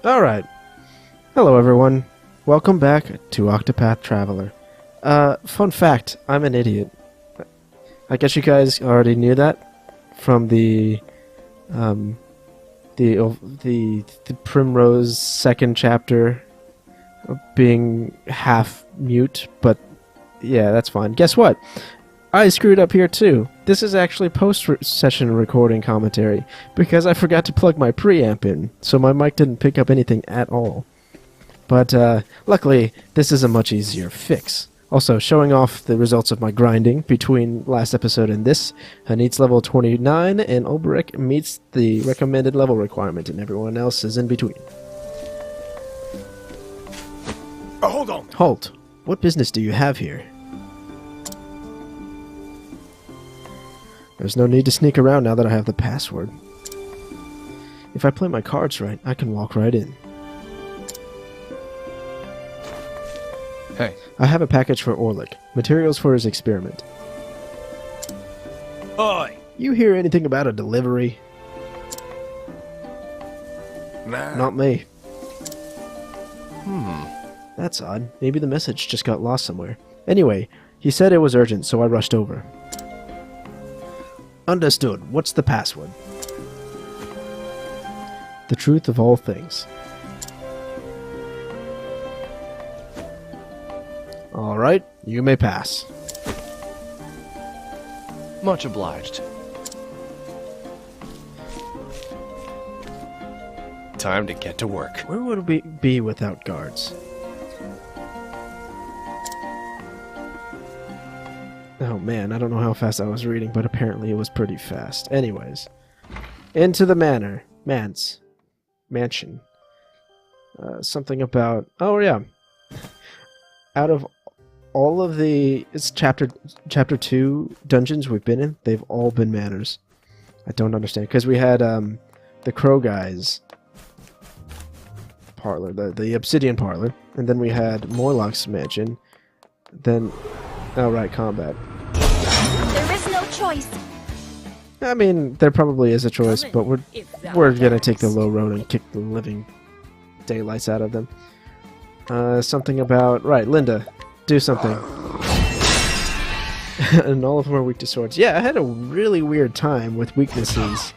Alright. Hello everyone. Welcome back to Octopath Traveler. Fun fact, I'm an idiot. I guess you guys already knew that from the Primrose second chapter being half mute, but yeah, that's fine. Guess what? I screwed up here too. This is actually post-session recording commentary because I forgot to plug my preamp in, so my mic didn't pick up anything at all. But luckily, this is a much easier fix. Also, showing off the results of my grinding between last episode and this. Hanit's level 29, and Ulbrich meets the recommended level requirement, and everyone else is in between. Hold on! Halt! What business do you have here? There's no need to sneak around now that I have the password. If I play my cards right, I can walk right in. Hey. I have a package for Orlick. Materials for his experiment. Oi! You hear anything about a delivery? Nah. Not me. That's odd. Maybe the message just got lost somewhere. Anyway, he said it was urgent, so I rushed over. Understood. What's the password? The truth of all things. Alright, you may pass. Much obliged. Time to get to work. Where would we be without guards? Oh man, I don't know how fast I was reading, but apparently it was pretty fast. Anyways. Into the manor. Mansion. Something about... Oh yeah. Out of all of the... It's chapter 2 dungeons we've been in, they've all been manors. I don't understand. Because we had the Crow Guy's parlor, the Obsidian parlor. And then we had Morlock's mansion. Then... Oh, right, combat. There is no choice. I mean, there probably is a choice, but we're gonna take the low road and kick the living daylights out of them. Something about... Right, Linda. Do something. And all of them are weak to swords. Yeah, I had a really weird time with weaknesses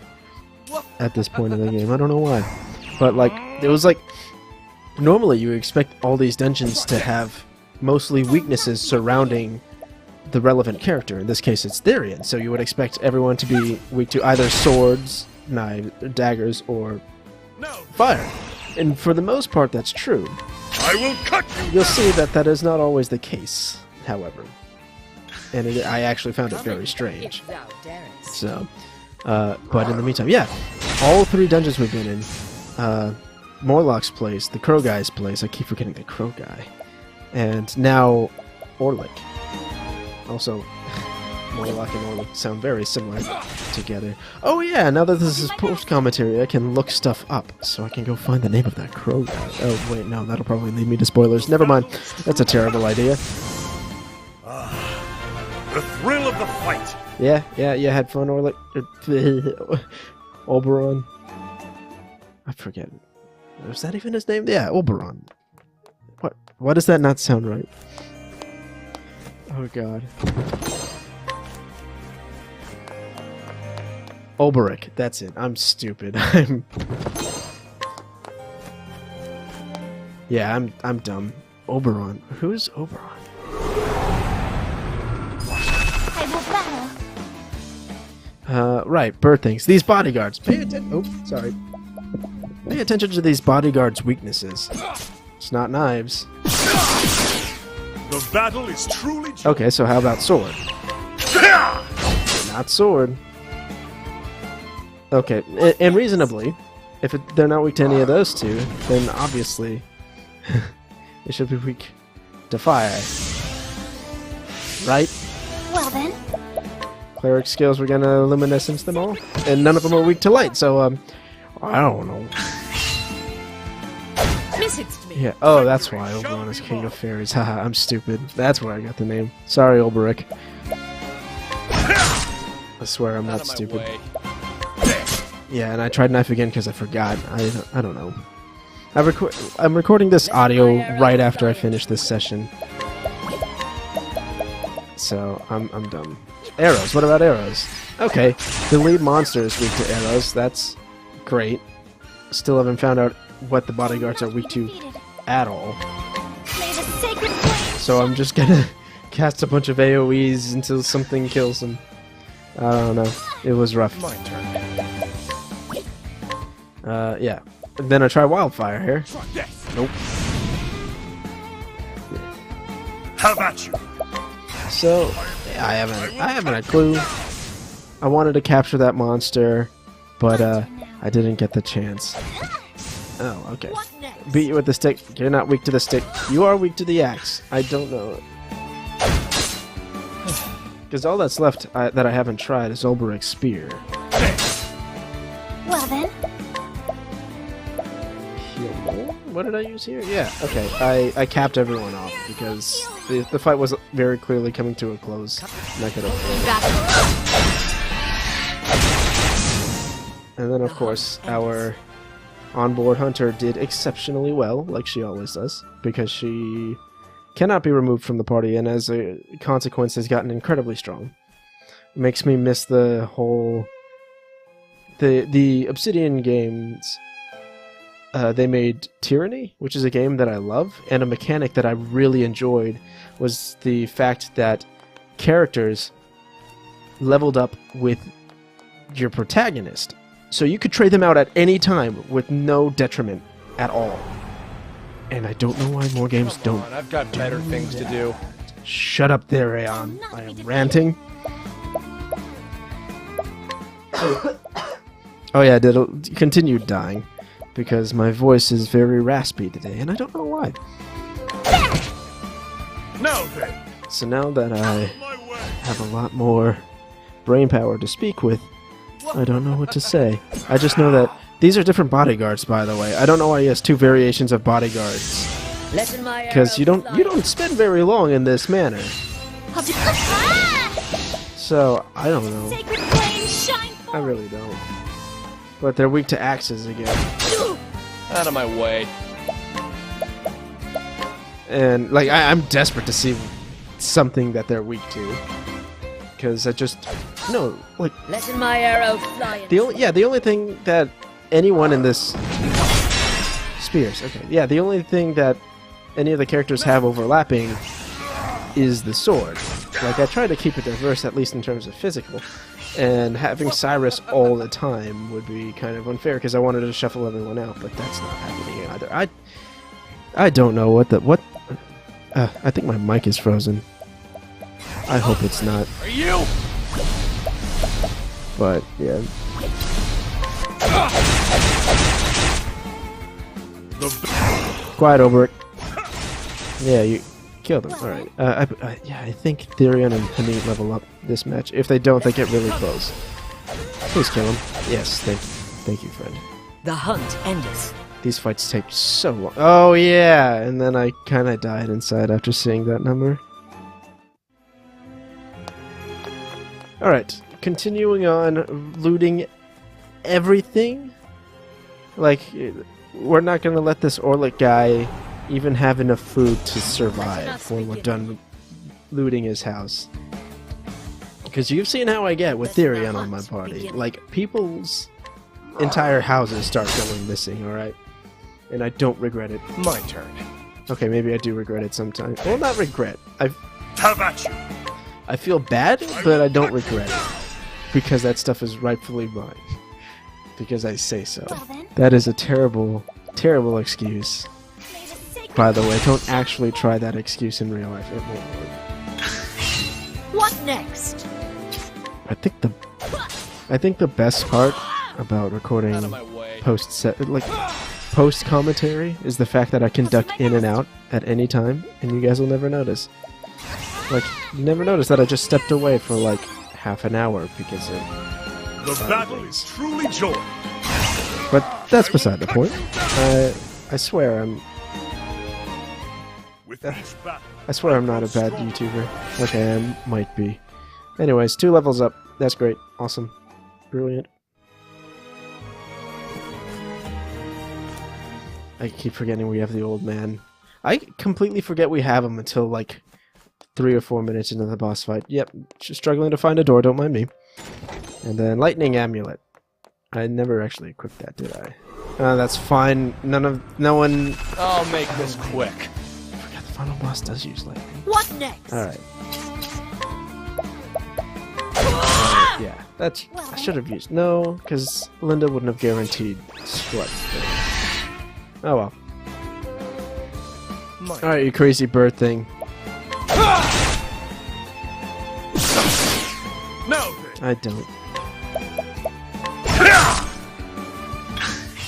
at this point in the game. I don't know why. But, like, it was like... Normally you expect all these dungeons to have mostly weaknesses surrounding the relevant character. In this case, it's Therian, so you would expect everyone to be weak to either swords, knives, daggers, or fire. And for the most part, that's true. I will cut you! You'll see that that is not always the case, however. And I actually found it very strange. So, but in the meantime, yeah, all 3 dungeons we've been in, Morlock's place, the Crow Guy's place, I keep forgetting the Crow Guy, and now Orlick. Also, Morlock and Orlick sound very similar together. Oh yeah, now that this is post-commentary, I can look stuff up, so I can go find the name of that Crow Guy. Oh wait, no, that'll probably lead me to spoilers. Never mind, that's a terrible idea. The thrill of the fight! Yeah, you had fun, Orlick. Oberon. I forget. Was that even his name? Yeah, Oberon. What? Why does that not sound right? Oh god. Ulbrich, that's it. I'm stupid. Yeah, I'm dumb. Oberon. Who's Oberon? I will battle. Right, bird things. These bodyguards. Pay attention. Oh, sorry. Pay attention to these bodyguards' weaknesses. It's not knives. The battle is truly... Okay, so how about sword? Not sword. Okay, and reasonably, if they're not weak to any of those two, then obviously they should be weak to fire. Right? Well then. Cleric skills, we're gonna luminescence them all, and none of them are weak to light, so, I don't know. Yeah, oh, that's why Oberon is King of Fairies. Haha, I'm stupid. That's where I got the name. Sorry, Ulbrich. I swear I'm not stupid. Yeah, and I tried knife again because I forgot. I don't know. I'm recording this audio right after I finish this session. So, I'm done. Arrows. What about arrows? Okay, the lead monster is weak to arrows. That's great. Still haven't found out what the bodyguards are weak to at all. So I'm just gonna cast a bunch of AoEs until something kills them. I don't know. It was rough. My turn. Yeah. Then I try wildfire here. Nope. How about you? So I haven't a clue. I wanted to capture that monster, but I didn't get the chance. Oh, okay. Beat you with the stick. You're not weak to the stick. You are weak to the axe. I don't know. Because all that's left that I haven't tried is Olberic's spear. Well then. What did I use here? Yeah, okay. I capped everyone off because the fight was very clearly coming to a close. And I could have. And then, of course, our onboard hunter did exceptionally well, like she always does, because she cannot be removed from the party, and as a consequence has gotten incredibly strong. Makes me miss the whole... The Obsidian games, they made Tyranny, which is a game that I love, and a mechanic that I really enjoyed was the fact that characters leveled up with your protagonist. So you could trade them out at any time with no detriment at all. And I don't know why more games don't. I've got better things to do. Shut up there, Aeon. I am ranting. Oh yeah, I continued dying because my voice is very raspy today, and I don't know why. Now then. So now that I have a lot more brain power to speak with, I don't know what to say. I just know that these are different bodyguards, by the way. I don't know why he has two variations of bodyguards. Because you don't spend very long in this manor. So I don't know. I really don't. But they're weak to axes again. Out of my way. And like I'm desperate to see something that they're weak to. Because I just like letting my arrow fly. The only thing that anyone in this spears. Okay, yeah, the only thing that any of the characters have overlapping is the sword. Like I try to keep it diverse, at least in terms of physical, and having Cyrus all the time would be kind of unfair because I wanted to shuffle everyone out, but that's not happening either. I don't know what. I think my mic is frozen. I hope it's not. Are you? But yeah. Quiet, Olberic. Yeah, you killed him. All right. Yeah, I think Therion and Hamid level up this match. If they don't, they get really close. Please kill him. Yes, thank you, friend. The hunt endeth. These fights take so long. Oh yeah, and then I kind of died inside after seeing that number. Alright, continuing on, looting everything. Like, we're not going to let this Orlick guy even have enough food to survive when we're done looting his house. Because you've seen how I get with Therion on my party. Like, people's entire houses start going missing, alright? And I don't regret it. My turn. Okay, maybe I do regret it sometimes. Well, not regret. How about you? I feel bad, but I don't regret it. Because that stuff is rightfully mine. Because I say so. That is a terrible, terrible excuse. By the way, don't actually try that excuse in real life. It won't work. What next? I think the best part about recording post commentary is the fact that I can duck in and out at any time, and you guys will never notice. Like, you never notice that I just stepped away for like half an hour because of... The battle is truly joy. But that's beside the point. I swear I swear I'm not a bad YouTuber. Okay, I might be. Anyways, 2 levels up. That's great. Awesome. Brilliant. I keep forgetting we have the old man. I completely forget we have him until like 3 or 4 minutes into the boss fight. Yep, just struggling to find a door, don't mind me. And then lightning amulet. I never actually equipped that, did I? That's fine. No one... I'll make this quick. I forgot the final boss does use lightning. What next? Alright. Yeah, that's... I should have used... No, because Linda wouldn't have guaranteed what. Oh well. Alright, you crazy bird thing. No. I don't.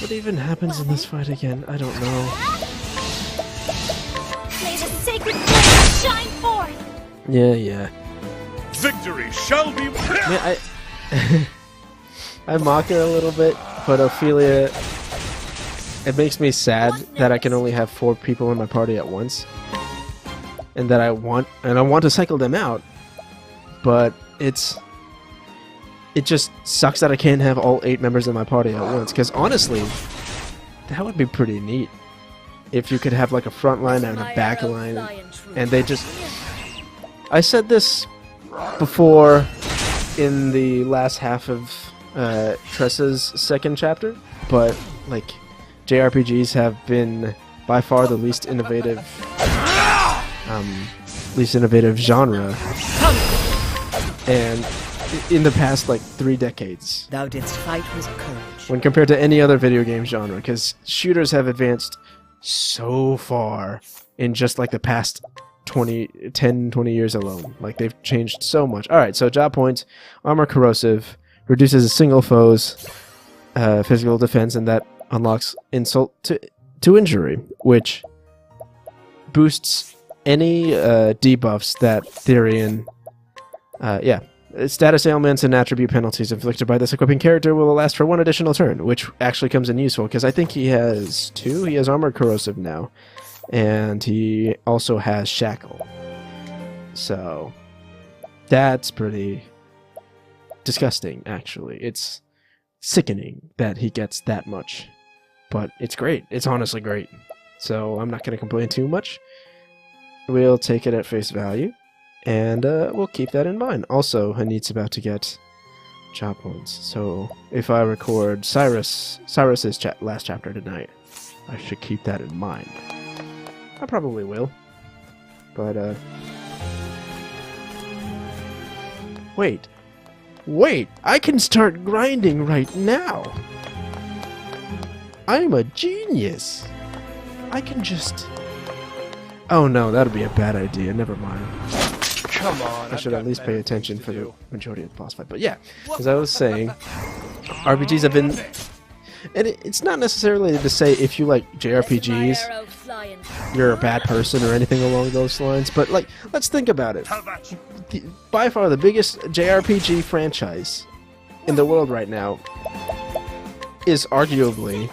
What even happens in this fight again? I don't know. May the sacred flame shine forth! Yeah. Victory shall be. Yeah, I mock it a little bit, but Ophelia, it makes me sad that I can only have 4 people in my party at once, and that I want to cycle them out, but it just sucks that I can't have all 8 members of my party at once, because honestly, that would be pretty neat. If you could have like a front line and a back line, and they just... I said this before in the last half of Tressa's second chapter, but like JRPGs have been by far the least innovative genre, and in the past like 3 decades. Thou didst fight with courage. When compared to any other video game genre, because shooters have advanced so far in just like the past 10, 20 years alone. Like they've changed so much. Alright, so job points, armor corrosive, reduces a single foe's physical defense, and that unlocks insult to injury, which boosts any debuffs that Therian... Status ailments and attribute penalties inflicted by this equipping character will last for 1 additional turn, which actually comes in useful, because I think he has 2. He has armor corrosive now, and he also has shackle. So, that's pretty disgusting, actually. It's sickening that he gets that much, but it's great. It's honestly great. So, I'm not going to complain too much. We'll take it at face value. And we'll keep that in mind. Also, Hanit's about to get job points. So if I record Cyrus's last chapter tonight, I should keep that in mind. I probably will. But wait, I can start grinding right now. I'm a genius. I can just... Oh no, that'd be a bad idea. Never mind. Come on. I should at least pay attention for the majority of the boss fight. But yeah, as I was saying, RPGs have been... And it's not necessarily to say if you like JRPGs, you're a bad person or anything along those lines, but like, let's think about it. By far the biggest JRPG franchise in the world right now is arguably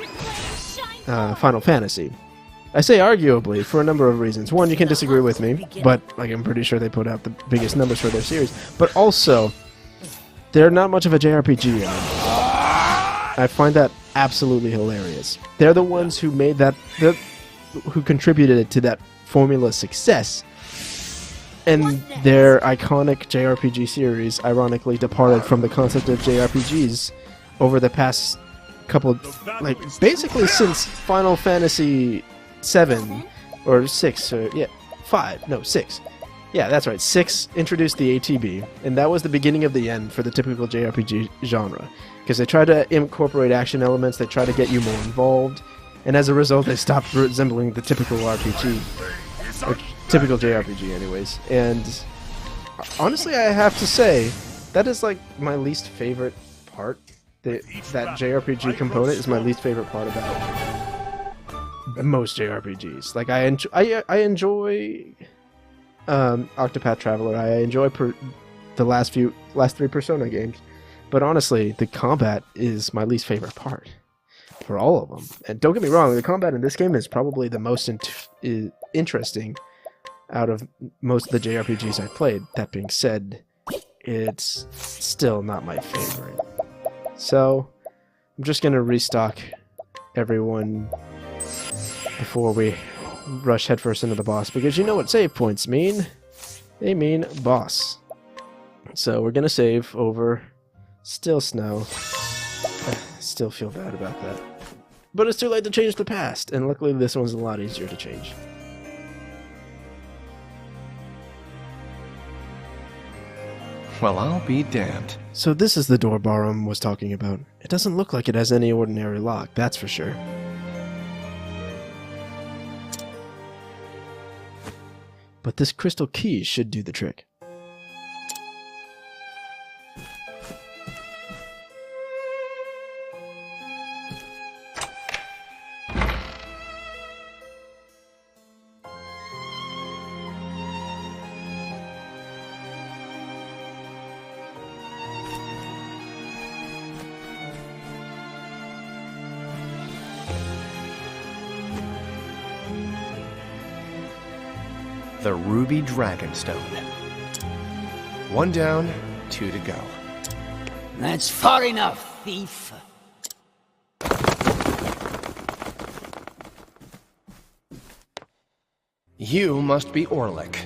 Final Fantasy. I say arguably for a number of reasons. One, you can disagree with me, but like I'm pretty sure they put out the biggest numbers for their series. But also, they're not much of a JRPG in it. I find that absolutely hilarious. They're the ones who made that, who contributed to that formula's success. And their iconic JRPG series, ironically, departed from the concept of JRPGs over the past couple, like basically since Final Fantasy 7 or 6 or 5, no 6. Yeah, that's right. 6 introduced the ATB, and that was the beginning of the end for the typical JRPG genre, because they tried to incorporate action elements, they tried to get you more involved, and as a result, they stopped resembling the typical RPG, or typical JRPG, anyways. And honestly, I have to say that is like my least favorite part. That JRPG component is my least favorite part about most JRPGs. Like I enjoy Octopath Traveler. I enjoy the last 3 Persona games, but honestly, the combat is my least favorite part for all of them. And don't get me wrong, the combat in this game is probably the most interesting out of most of the JRPGs I've played. That being said, it's still not my favorite. So I'm just gonna restock everyone before we rush headfirst into the boss, because you know what save points mean? They mean boss. So we're gonna save over still snow. Still feel bad about that. But it's too late to change the past, and luckily this one's a lot easier to change. Well, I'll be damned. So this is the door Barum was talking about. It doesn't look like it has any ordinary lock, that's for sure. But this crystal key should do the trick. The Ruby Dragonstone. 1 down, 2 to go. That's far enough, thief. You must be Orlick.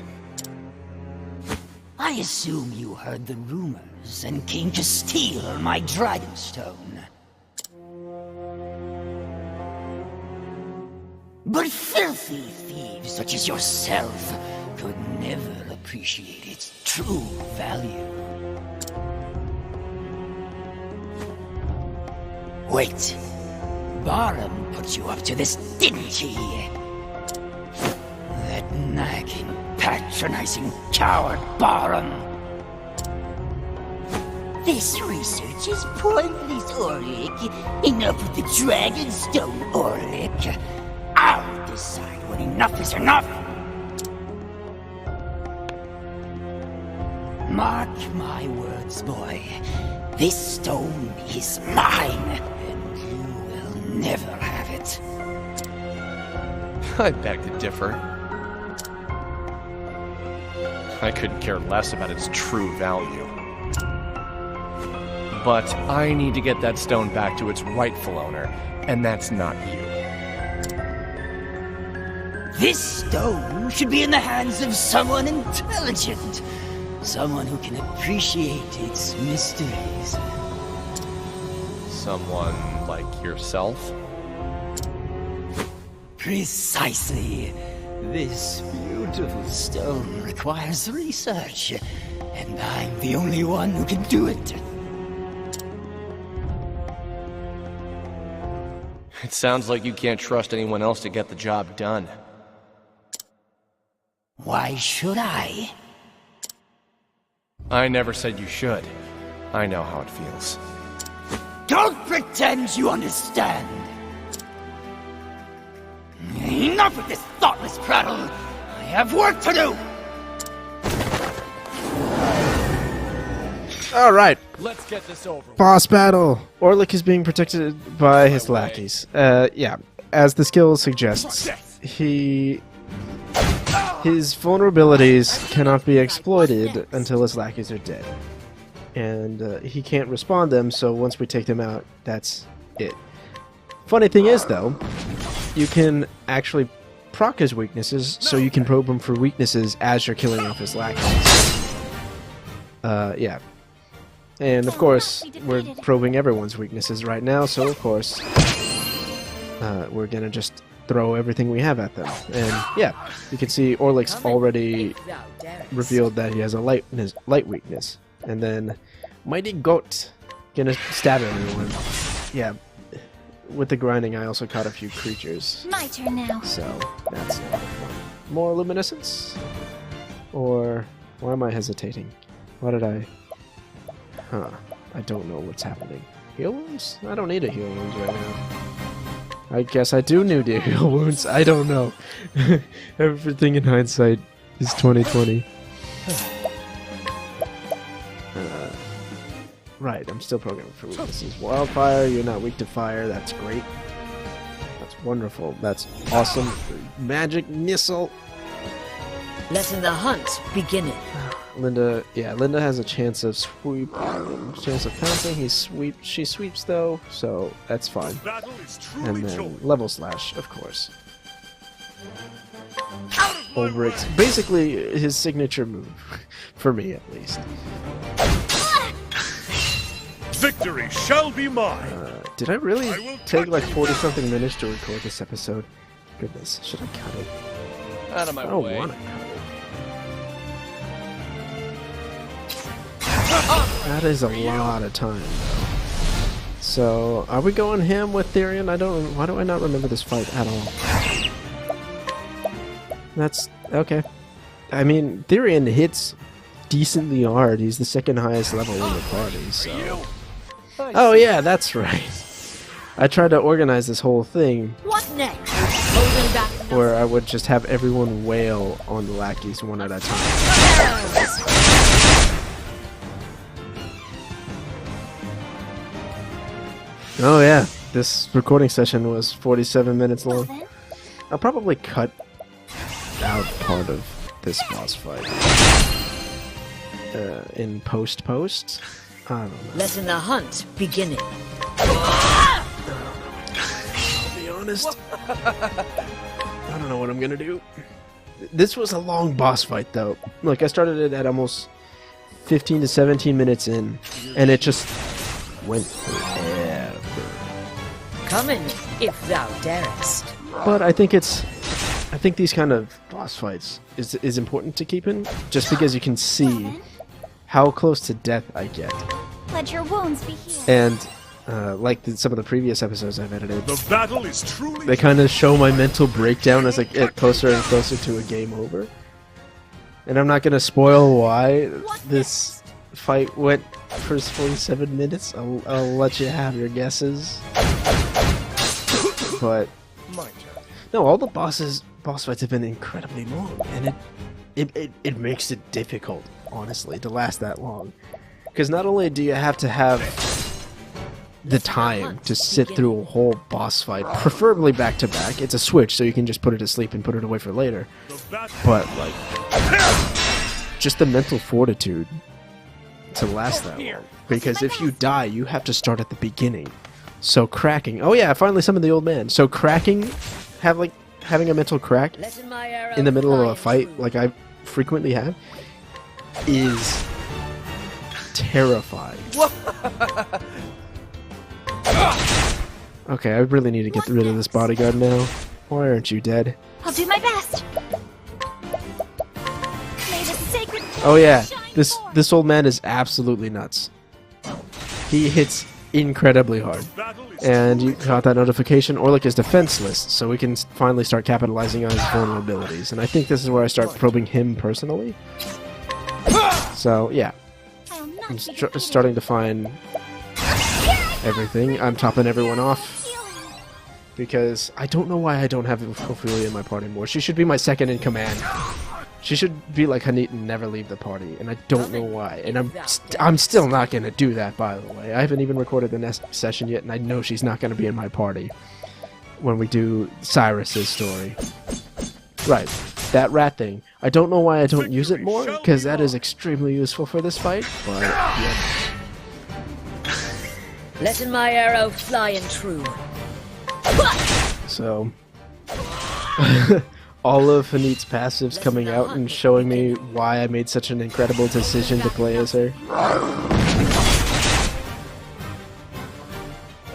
I assume you heard the rumors and came to steal my Dragonstone. But filthy thieves such as yourself could never appreciate its true value. Wait, Barum put you up to this, didn't he? That nagging, patronizing coward Barum. This research is pointless, Orlick. Enough with the Dragonstone, Orlick. I'll decide when enough is enough! Mark my words, boy. This stone is mine, and you will never have it. I beg to differ. I couldn't care less about its true value. But I need to get that stone back to its rightful owner, and that's not you. This stone should be in the hands of someone intelligent. Someone who can appreciate its mysteries. Someone like yourself? Precisely. This beautiful stone requires research, and I'm the only one who can do it. It sounds like you can't trust anyone else to get the job done. Why should I? I never said you should. I know how it feels. Don't pretend you understand! Enough with this thoughtless prattle! I have work to do! Alright, Let's get this over. boss battle! Orlick is being protected by his lackeys. Yeah, as the skill suggests, his vulnerabilities cannot be exploited until his lackeys are dead. And he can't respond them, so once we take them out, that's it. Funny thing is, though, you can actually proc his weaknesses, so you can probe him for weaknesses as you're killing off his lackeys. Yeah. And of course, we're probing everyone's weaknesses right now, so of course, we're gonna just throw everything we have at them. And yeah, you can see Orlick's already revealed that he has a light weakness. And then Mighty Goat gonna stab everyone. Yeah, with the grinding I also caught a few creatures. My turn now. So that's more luminescence? Or why am I hesitating? What did I... Huh, I don't know what's happening. Heal wounds? I don't need a heal wounds right now. I guess I do need to heal wounds. I don't know. Everything in hindsight is 2020. Right, I'm still programming for weaknesses. Wildfire, you're not weak to fire. That's great. That's wonderful. That's awesome. Magic missile. Letting the hunt begin. Linda has a chance of sweep, chance of pouncing. She sweeps though, so that's fine. And then level slash, of course. Ulbricht's basically his signature move, for me at least. Victory shall be mine. Did I really take like 40-something minutes to record this episode? Goodness, should I cut it? Out of my I don't way. want to cut it. That is a lot of time, though. So, are we going ham with Therion? Why do I not remember this fight at all? That's okay. I mean, Therion hits decently hard. He's the second highest level in the party, so... Oh yeah, that's right. I tried to organize this whole thing What next? Holding back nothing. where I would just have everyone wail on the lackeys one at a time. Oh yeah, this recording session was 47 minutes long. Well then, I'll probably cut out part of this boss fight in post. I don't know. Letting the hunt beginning. I'll be honest. I don't know what I'm gonna do. This was a long boss fight, though. Like, I started it at almost 15 to 17 minutes in, and it just went forever. Come in, if thou darest. But I think these kind of boss fights is important to keep in, just because you can see how close to death I get. let your wounds be healed. And like some of the previous episodes I've edited, The battle is truly. they kind of show my mental breakdown as I get closer and closer to a game over. And I'm not going to spoil why this fight went for 47 minutes. I'll let you have your guesses. But My turn. no, all the boss fights have been incredibly long, and it makes it difficult, honestly, to last that long. Because not only do you have to have the time to sit through a whole boss fight, preferably back to back. It's a switch, so you can just put it to sleep and put it away for later. But like, just the mental fortitude to last that long. Because if you die, you have to start at the beginning. So cracking. Oh yeah, I finally summoned the old man. So cracking, having a mental crack Letting my arrow in the middle of fly a fight, true. like I frequently have, is terrifying. Okay, I really need to get rid of this bodyguard now. Why aren't you dead? I'll do my best. May the sacred Oh yeah, shine forth. this old man is absolutely nuts. He hits incredibly hard. And you got that notification. Orlick is defenseless, so we can finally start capitalizing on his vulnerabilities. And I think this is where I start probing him personally. So yeah, I'll not I'm be defeated. starting to find everything. I'm topping everyone off. Healing. Because I don't know why I don't have Ophelia in my party more. She should be my second in command. She should be like Hanit and never leave the party, and I don't know why. And I'm still not gonna do that, by the way. I haven't even recorded the next session yet, and I know she's not gonna be in my party when we do Cyrus's story. Right, that rat thing. I don't know why I don't use it more, because that is extremely useful for this fight. But yeah. Letting my arrow fly and true. So, all of Hanit's passives coming out and showing me why I made such an incredible decision to play as her.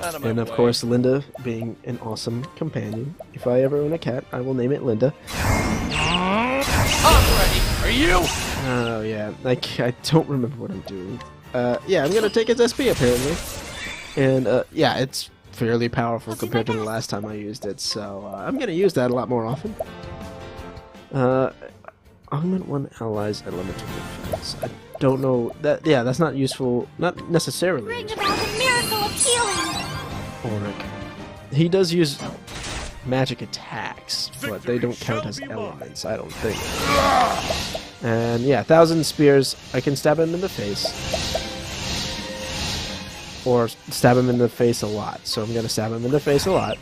Out of my And of way. course, Linda being an awesome companion. If I ever own a cat, I will name it Linda. I'm ready. Are you? Oh yeah, I don't remember what I'm doing. Yeah, I'm gonna take his SP apparently. And yeah, it's fairly powerful compared to the last time I used it, so I'm gonna use that a lot more often. Augment one ally's elemental defense. I don't know that. Yeah, that's not useful. Not necessarily. Bring Useful. about the miracle of healing. Ulrich. He does use magic attacks, but they don't count as elements. I don't think. And yeah, 1,000 spears. I can stab him in the face. Or stab him in the face a lot. So I'm gonna stab him in the face a lot.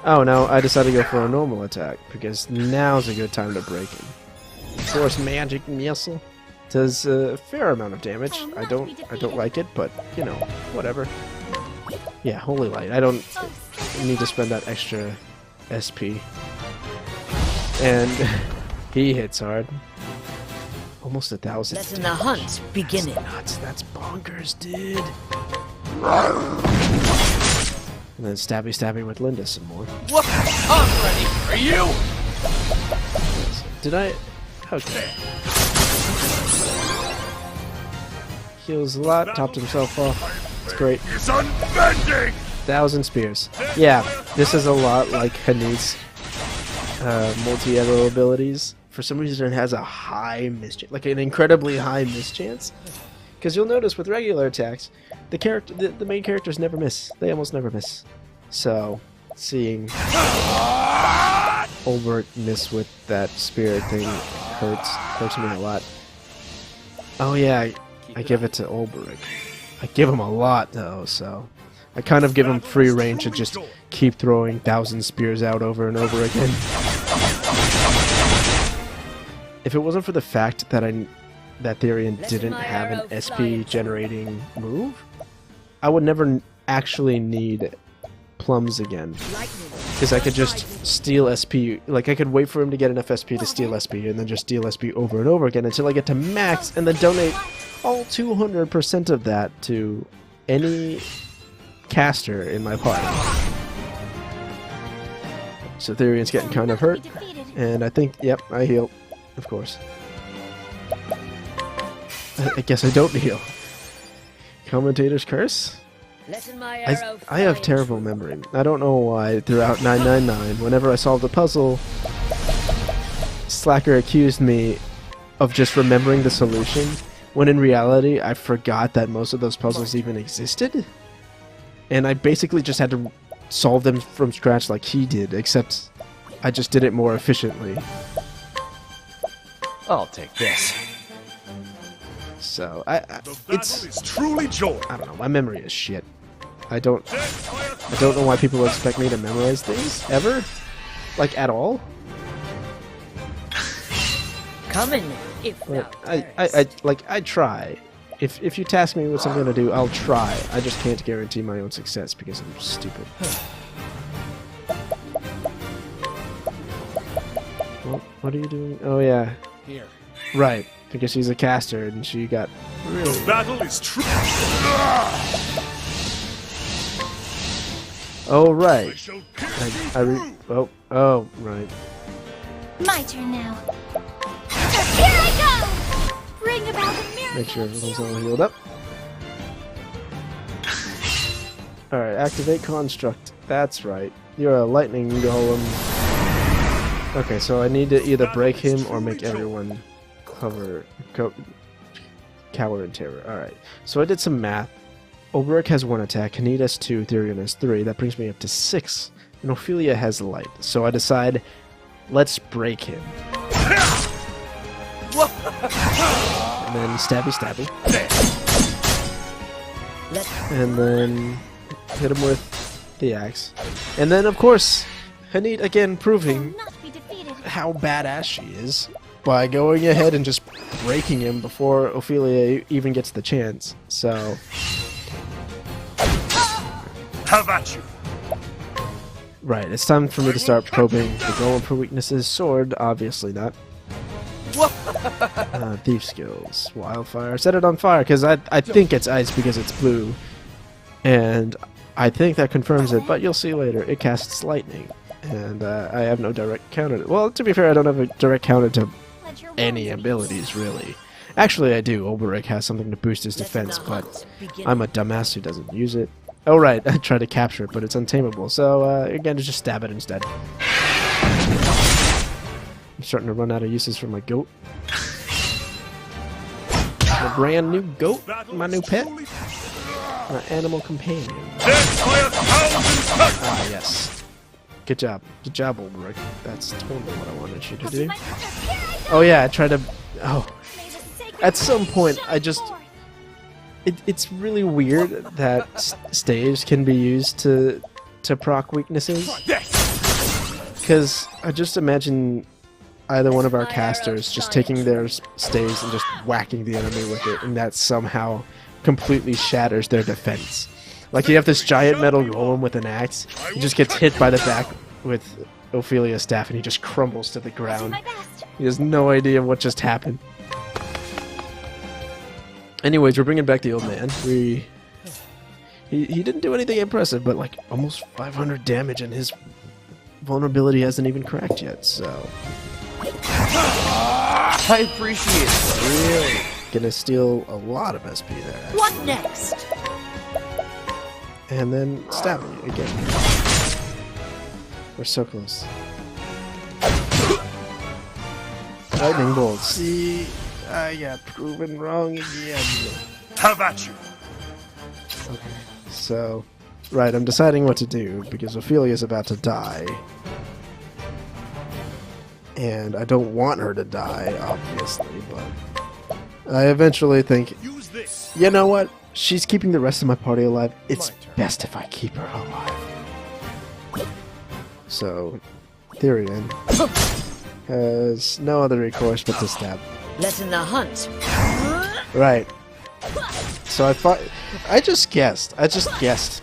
Oh no, I decided to go for a normal attack, because now's a good time to break him. Force magic missile. Does a fair amount of damage. I don't like it, but you know, whatever. Yeah, holy light. I don't need to spend that extra SP. And he hits hard. Almost 1,000. Letting the hunt beginning. Nuts, that's bonkers, dude. And then stabby with Linda some more. What? I'm ready for you! Did I? Okay. Heals a lot, topped himself off. It's great. Is unbending! 1,000 spears. Yeah, this is a lot like Hanit's multi-arrow abilities. For some reason it has a high mischance, like an incredibly high mischance. Because you'll notice with regular attacks, the main characters never miss. They almost never miss. So, seeing Ulbert miss with that spear thing hurts me a lot. Oh yeah, I give it to Ulberic. I give him a lot though, so I kind of give him free range to just keep throwing 1,000 spears out over and over again. If it wasn't for the fact that that Therian didn't have an SP generating move, I would never actually need plums again. Because I could just steal SP, like I could wait for him to get enough SP to steal SP and then just steal SP over and over again until I get to max and then donate all 200% of that to any caster in my party. So Therian's getting kind of hurt, and I think, yep, I heal. Of course. I guess I don't heal. Commentator's curse? I have terrible memory. I don't know why throughout 999, whenever I solved a puzzle, Slacker accused me of just remembering the solution, when in reality I forgot that most of those puzzles even existed. And I basically just had to solve them from scratch like he did, except I just did it more efficiently. I'll take this. So It's truly joy. I don't know. My memory is shit. I don't know why people expect me to memorize things ever, like at all. Coming if thou I try. If you task me with something to do, I'll try. I just can't guarantee my own success because I'm stupid. Well, what are you doing? Oh yeah. Here. Right, because she's a caster and she got really... The battle is true. Oh right. I shall Oh right. My turn now. Here I go! Bring about the miracle. Make sure everyone's all healed up. Alright, activate construct. That's right. You're a lightning golem. Okay, so I need to either break him or make everyone cower in terror. Alright, so I did some math. Ulberic has 1 attack, Hanit has 2, Therian has 3. That brings me up to 6. And Ophelia has light. So I decide, let's break him. And then stabby. And then hit him with the axe. And then, of course, Hanit again proving how badass she is by going ahead and just breaking him before Ophelia even gets the chance. So, Have at you. right, it's time for me to start probing the golem for weaknesses. Sword, obviously not. Thief skills, wildfire, set it on fire, because I think it's ice because it's blue. And I think that confirms it, but you'll see later. It casts lightning. And I have no direct counter. Well, to be fair, I don't have a direct counter to any abilities, really. Actually, I do. Ulberic has something to boost his defense, but I'm a dumbass who doesn't use it. Oh, right. I tried to capture it, but it's untamable. So, again, just stab it instead. I'm starting to run out of uses for my goat. My brand new goat. My new pet. My animal companion. Ah, yes. Good job. Good job, Ulberic. That's totally what I wanted you to do. Oh, yeah, I tried to... Oh. At some point, I just... It's really weird that staves can be used to proc weaknesses. Because I just imagine either one of our casters just taking their staves and just whacking the enemy with it, and that somehow completely shatters their defense. Like you have this giant metal golem with an axe, he just gets hit by the back with Ophelia's staff and he just crumbles to the I'll do ground. my best. He has no idea what just happened. Anyways, we're bringing back the old man. He didn't do anything impressive, but like almost 500 damage, and his vulnerability hasn't even cracked yet. So I appreciate it. Really? gonna steal a lot of SP there, actually. What next? And then stab me again. We're so close. Lightning bolt. See, I got proven wrong again. Have at you. Okay, so, right, I'm deciding what to do because Ophelia's about to die. And I don't want her to die, obviously, but I eventually think, Use this. you know what? She's keeping the rest of my party alive. It's best if I keep her alive. So, Therian has no other recourse but to stab. Lessen the hunt. Right. So I just guessed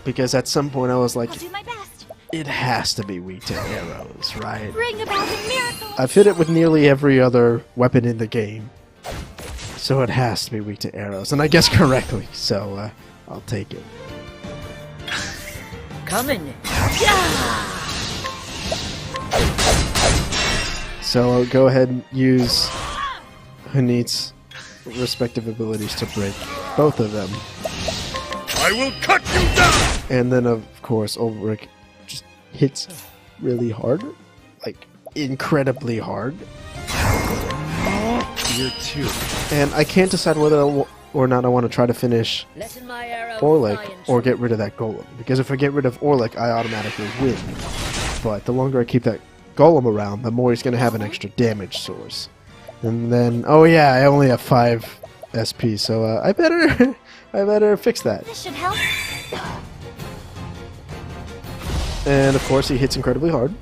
because at some point I was like, I'll do my best. it has to be weak to arrows, right? Bring about a miracle. I've hit it with nearly every other weapon in the game, so it has to be weak to arrows, and I guess correctly. So I'll take it. Coming. So I'll go ahead and use Hanit's respective abilities to break both of them, I will cut you down. and then of course Ulrich just hits really hard, like incredibly hard. You're too. And I can't decide whether or not I want to try to finish Lessen my arrow. Orlick fly and or get rid of that golem. Because if I get rid of Orlick, I automatically win. But the longer I keep that golem around, the more he's going to have an extra damage source. And then, oh yeah, I only have 5 SP, so I better I better fix that. This should help. And of course, he hits incredibly hard,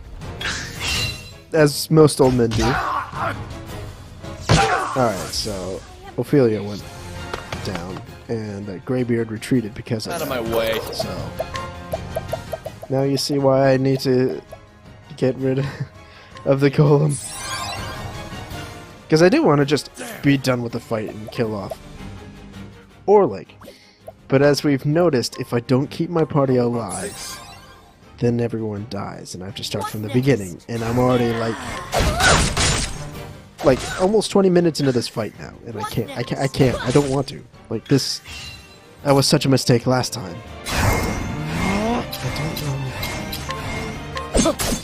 as most old men do. Alright, so Ophelia went down, and Greybeard retreated because of Out of that. my way. So now you see why I need to get rid of the golem. Because I do want to just be done with the fight and kill off Orlick. But as we've noticed, if I don't keep my party alive, then everyone dies, and I have to start from the beginning. And I'm already like almost 20 minutes into this fight now, and I can't. I don't want to. Like this, that was such a mistake last time.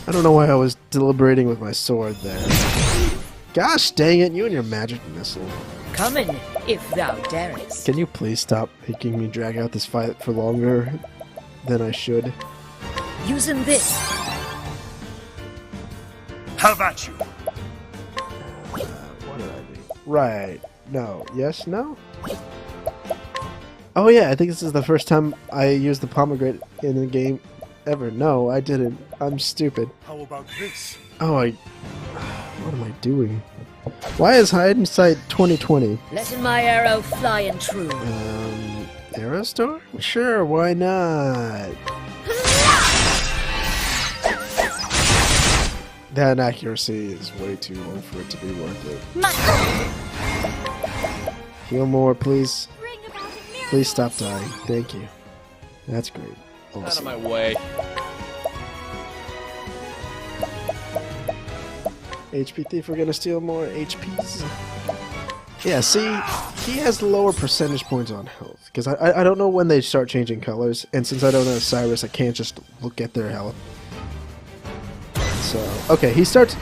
I don't know why I was deliberating with my sword there. Gosh dang it, you and your magic missile. Coming, if thou darest. Can you please stop making me drag out this fight for longer than I should? Using this. Have at you. What did I do? Right. No. Yes? No? Oh yeah, I think this is the first time I used the pomegranate in the game ever. No, I didn't. I'm stupid. How about this? Oh, what am I doing? Why is hide and sight 2020? Lessen my arrow flying true. Arrow store? Sure, why not? That accuracy is way too low for it to be worth it. Heal more, please. Bring about a miracle. Please stop dying. Thank you. That's great. Out of Awesome. my way. HP thief, we're gonna steal more HPs. Yeah, see, he has lower percentage points on health. Because I don't know when they start changing colors, and since I don't have Cyrus, I can't just look at their health. So, okay, he starts...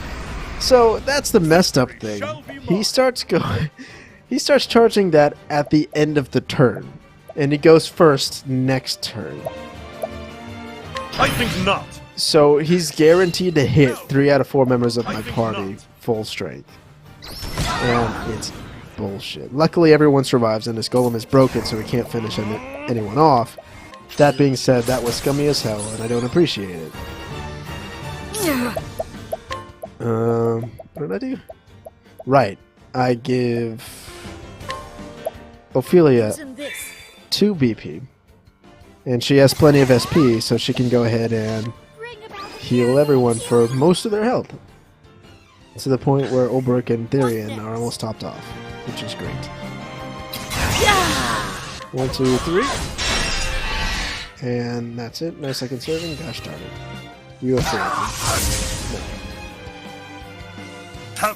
So, that's the messed up thing. He starts going... He starts charging that at the end of the turn. And he goes first next turn. I think not. So he's guaranteed to hit 3 out of 4 members of my party full strength. And it's bullshit. Luckily everyone survives and this golem is broken so we can't finish anyone off. That being said, that was scummy as hell and I don't appreciate it. What did I do? Right. I give Ophelia Using this. 2 BP. And she has plenty of SP, so she can go ahead and Bring about a heal everyone for most of their health. To the point where Ulbrich and Therian are almost topped off, which is great. 1, 2, 3. And that's it. No second serving. Gosh darn it. You have failed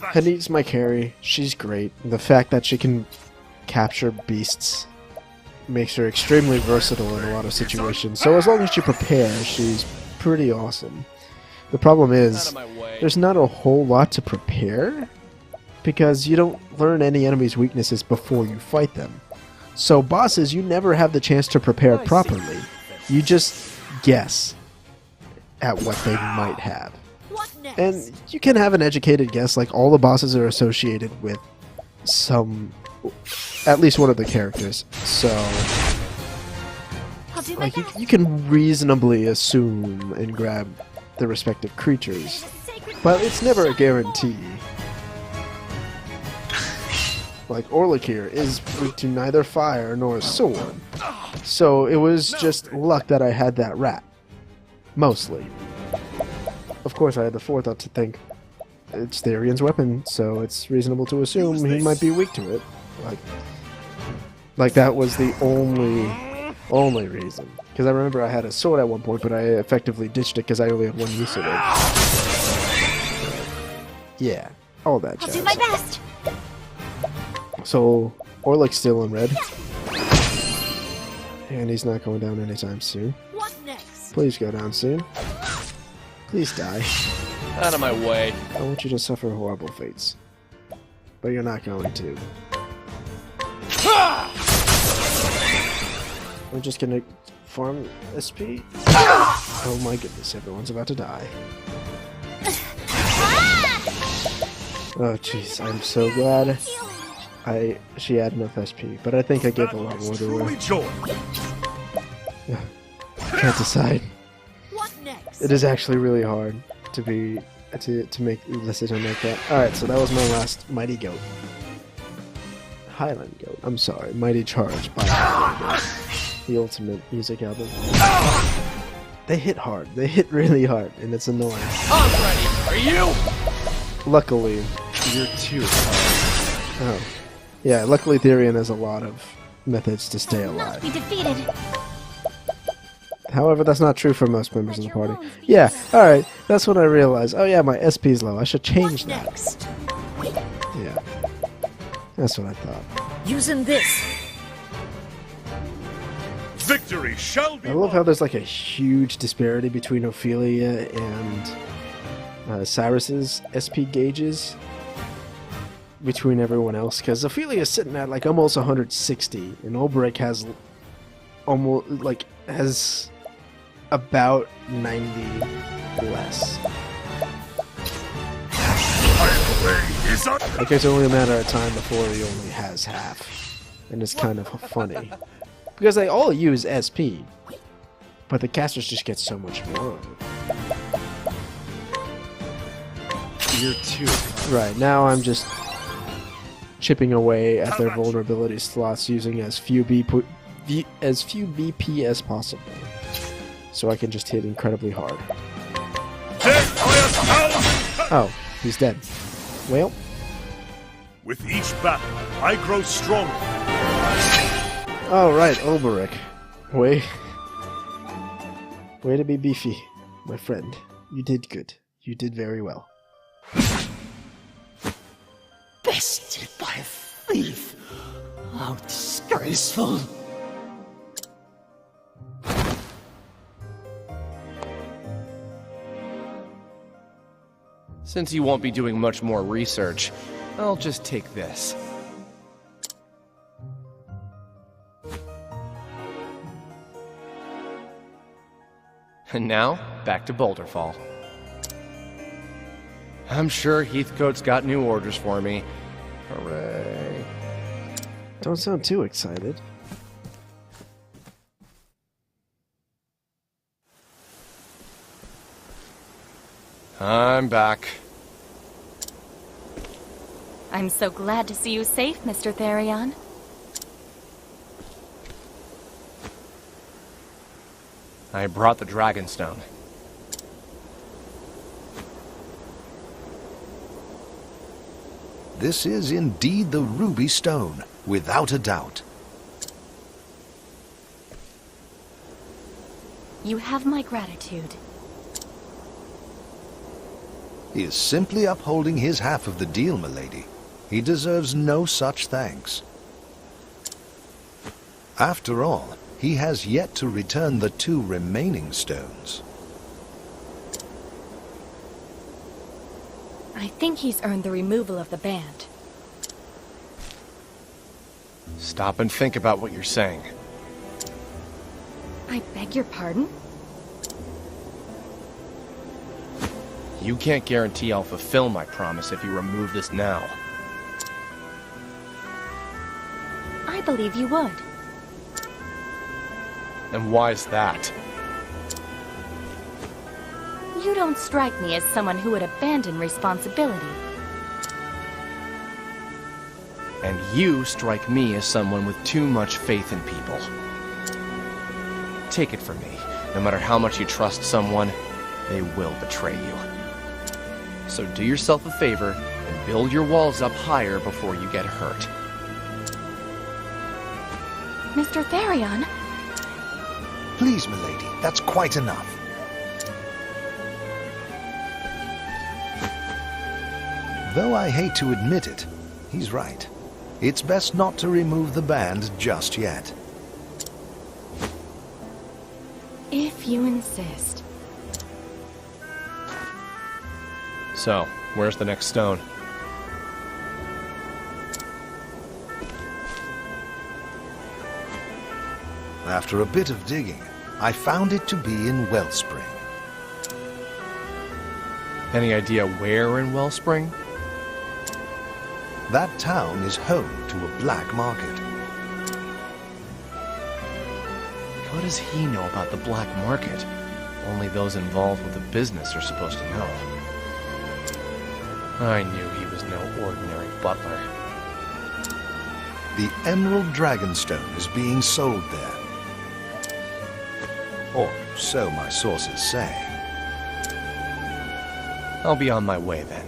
me. Henny's my carry. She's great. The fact that she can capture beasts makes her extremely versatile in a lot of situations. So as long as she prepares, she's pretty awesome. The problem is, there's not a whole lot to prepare, because you don't learn any enemy's weaknesses before you fight them. So bosses, you never have the chance to prepare properly. You just guess at what they might have. And you can have an educated guess, like all the bosses are associated with at least one of the characters. So, like, you can reasonably assume and grab the respective creatures, but it's never a guarantee. Like, Orlick here is weak to neither fire nor sword, so it was just luck that I had that rat. Mostly. Of course, I had the forethought to think it's Therian's weapon, so it's reasonable to assume he might be weak to it. Like that was the only reason. Because I remember I had a sword at one point, but I effectively ditched it because I only had one use of it. Yeah, all that jazz. I'll do my best. So, Orlick's still in red. And he's not going down anytime soon. What next? Please go down soon. Please die. Out of my way. I want you to suffer horrible fates. But you're not going to. I'm just gonna farm SP. Oh my goodness, everyone's about to die. Oh jeez, I'm so glad she had enough SP, but I think I gave a lot more to her. Can't decide. What next? It is actually really hard to make a decision like that. Alright, so that was my last Mighty Goat. Highland Goat. I'm sorry, Mighty Charge by Highland Goat. The ultimate music album. They hit hard. They hit really hard, and it's annoying. I'm ready. Are you? Luckily. You're too hard. Oh. Yeah, luckily Therian has a lot of methods to stay alive. Be defeated. However, that's not true for most members of the party. Yeah, alright, that's when I realized, oh yeah, my SP's low. I should change that. Next. Yeah. That's what I thought. Using this. Victory shall be I love how there's like a huge disparity between Ophelia and Cyrus's SP gauges between everyone else, because Ophelia's sitting at like almost 160, and Ulbrich has almost has about 90 less. Like, it's only a matter of time before he only has half, and it's kind of funny. Because they all use SP, but the casters just get so much more of it. You're too. Right, now I'm just chipping away at their vulnerability slots using as few BP as possible. So I can just hit incredibly hard. Oh, he's dead. Well. With each battle, I grow stronger. All right, Ulbrich. Way to be beefy, my friend. You did good. You did very well. Bested by a thief. How disgraceful. Since you won't be doing much more research, I'll just take this. And now, back to Boulderfall. I'm sure Heathcote's got new orders for me. Hooray. Don't sound too excited. I'm back. I'm so glad to see you safe, Mr. Therion. I brought the Dragonstone. This is indeed the Ruby Stone, without a doubt. You have my gratitude. He is simply upholding his half of the deal, milady. He deserves no such thanks. After all, he has yet to return the 2 remaining stones. I think he's earned the removal of the band. Stop and think about what you're saying. I beg your pardon? You can't guarantee I'll fulfill my promise if you remove this now. I believe you would. And why's that? You don't strike me as someone who would abandon responsibility. And you strike me as someone with too much faith in people. Take it from me, no matter how much you trust someone, they will betray you. So do yourself a favor and build your walls up higher before you get hurt. Mr. Therion? Please, milady, that's quite enough. Though I hate to admit it, he's right. It's best not to remove the band just yet. If you insist. So, where's the next stone? After a bit of digging, I found it to be in Wellspring. Any idea where in Wellspring? That town is home to a black market. What does he know about the black market? Only those involved with the business are supposed to know. I knew he was no ordinary butler. The Emerald Dragonstone is being sold there. Or so my sources say. I'll be on my way then.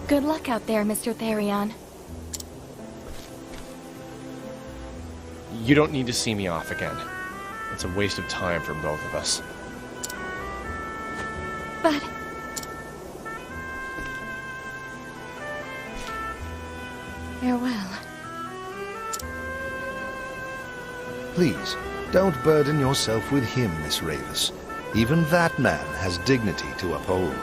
Good luck out there, Mr. Therion. You don't need to see me off again. It's a waste of time for both of us. But... farewell. Please, don't burden yourself with him, Miss Ravus. Even that man has dignity to uphold.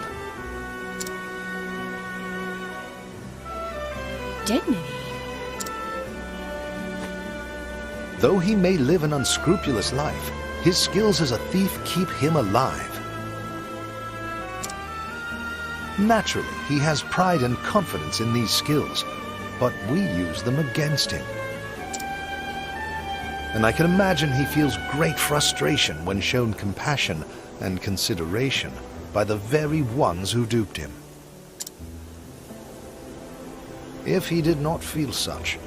Dignity? Though he may live an unscrupulous life, his skills as a thief keep him alive. Naturally, he has pride and confidence in these skills, but we use them against him. And I can imagine he feels great frustration when shown compassion and consideration by the very ones who duped him. If he did not feel such,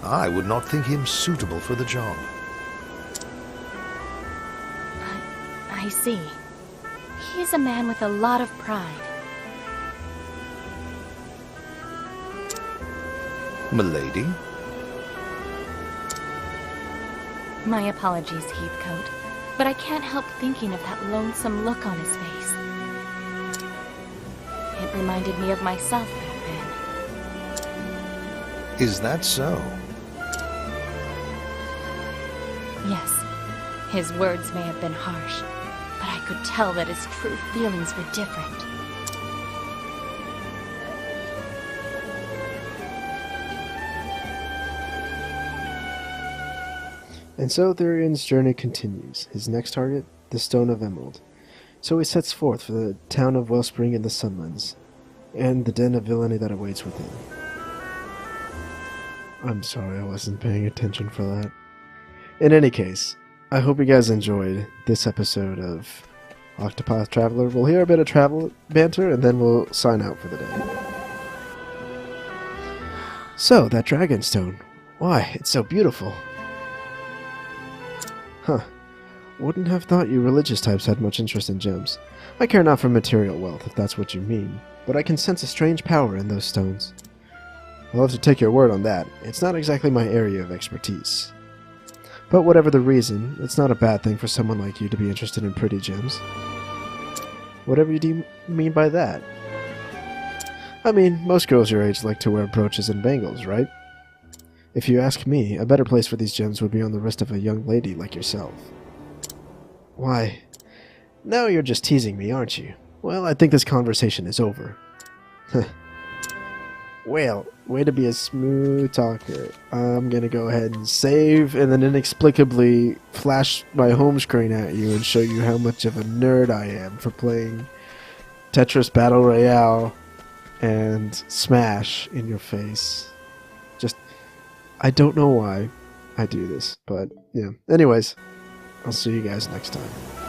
I would not think him suitable for the job. I see. He's a man with a lot of pride. Milady? My apologies, Heathcote, but I can't help thinking of that lonesome look on his face. It reminded me of myself back then. Is that so? Yes, his words may have been harsh, but I could tell that his true feelings were different. And so Therion's journey continues. His next target, the Stone of Emerald. So he sets forth for the town of Wellspring in the Sunlands, and the den of villainy that awaits within. I'm sorry I wasn't paying attention for that. In any case, I hope you guys enjoyed this episode of Octopath Traveler. We'll hear a bit of travel banter, and then we'll sign out for the day. So, that Dragonstone. Why, it's so beautiful. Huh. Wouldn't have thought you religious types had much interest in gems. I care not for material wealth, if that's what you mean. but I can sense a strange power in those stones. I'll have to take your word on that. It's not exactly my area of expertise. But whatever the reason, it's not a bad thing for someone like you to be interested in pretty gems. Whatever do you mean by that? I mean, most girls your age like to wear brooches and bangles, right? If you ask me, a better place for these gems would be on the wrist of a young lady like yourself. Why? Now you're just teasing me, aren't you? Well, I think this conversation is over. Well, way to be a smooth talker. I'm gonna go ahead and save and then inexplicably flash my home screen at you and show you how much of a nerd I am for playing Tetris Battle Royale and Smash in your face. Just, I don't know why I do this, but yeah. Anyways, I'll see you guys next time.